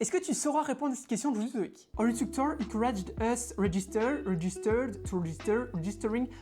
Est-ce que tu sauras répondre à cette question de TOEIC? Our instructor encouraged us registering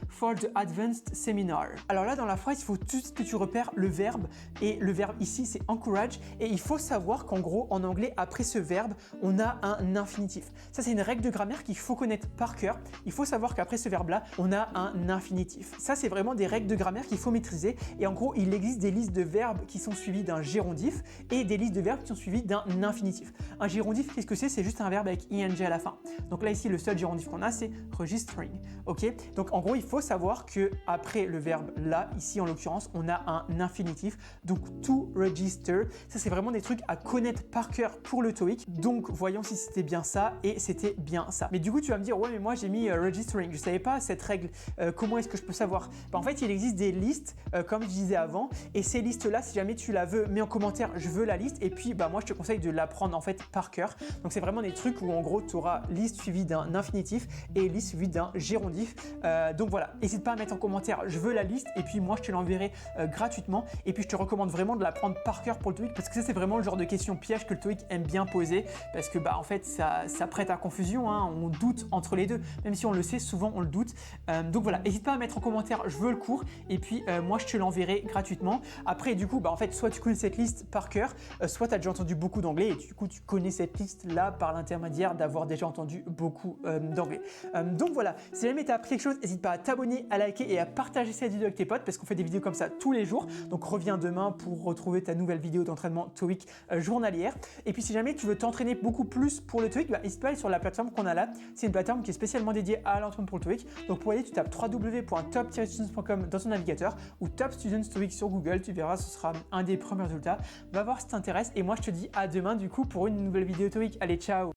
for the advanced seminar. Alors là, dans la phrase, il faut tout de suite que tu repères le verbe, et le verbe ici, c'est encourage, et il faut savoir qu'en gros, en anglais, après ce verbe, on a un infinitif. Ça, c'est une règle de grammaire qu'il faut connaître par cœur. Il faut savoir qu'après ce verbe-là, on a un infinitif. Ça, c'est vraiment des règles de grammaire qu'il faut maîtriser, et en gros, il existe des listes de verbes qui sont suivies d'un gérondif, et des listes de verbes qui sont suivies d'un infinitif. Un gérondif, qu'est-ce que c'est? C'est juste un verbe avec ing à la fin. Donc là, ici, le seul gérondif qu'on a, c'est registering. Ok? Donc en gros, il faut savoir que après le verbe là, ici en l'occurrence, on a un infinitif. Donc to register, ça c'est vraiment des trucs à connaître par cœur pour le TOEIC. Donc voyons si c'était bien ça, et c'était bien ça. Mais du coup, tu vas me dire, ouais, mais moi j'ai mis registering, je savais pas cette règle. Comment est-ce que je peux savoir? En fait, il existe des listes, comme je disais avant, et ces listes-là, si jamais tu la veux, mets en commentaire, je veux la liste, et puis moi je te conseille de la prendre en fait par cœur. Donc c'est vraiment des trucs où en gros tu auras liste suivie d'un infinitif et liste suivie d'un gérondif. Donc voilà, n'hésite pas à mettre en commentaire je veux la liste, et puis moi je te l'enverrai gratuitement, et puis je te recommande vraiment de la prendre par cœur pour le TOEIC, parce que ça c'est vraiment le genre de question piège que le TOEIC aime bien poser, parce que en fait ça prête à confusion, hein, on doute entre les deux, même si on le sait, souvent on le doute. Donc voilà, n'hésite pas à mettre en commentaire je veux le cours, et puis moi je te l'enverrai gratuitement. Après du coup en fait soit tu connais cette liste par cœur, soit tu as déjà entendu beaucoup d'anglais, et du coup tu connais cette liste là par l'intermédiaire d'avoir déjà entendu beaucoup d'anglais. Donc voilà, si jamais tu as appris quelque chose, n'hésite pas à t'abonner, à liker et à partager cette vidéo avec tes potes, parce qu'on fait des vidéos comme ça tous les jours. Donc reviens demain pour retrouver ta nouvelle vidéo d'entraînement TOEIC journalière. Et puis si jamais tu veux t'entraîner beaucoup plus pour le TOEIC, n'hésite pas à aller sur la plateforme qu'on a là. C'est une plateforme qui est spécialement dédiée à l'entraînement pour le TOEIC. Donc pour aller, tu tapes www.top-students.com dans ton navigateur, ou Top Students TOEIC sur Google, tu verras, ce sera un des premiers résultats. Va voir si t'intéresse, et moi je te dis à demain du coup pour une nouvelle vidéo TOEIC. Allez, ciao!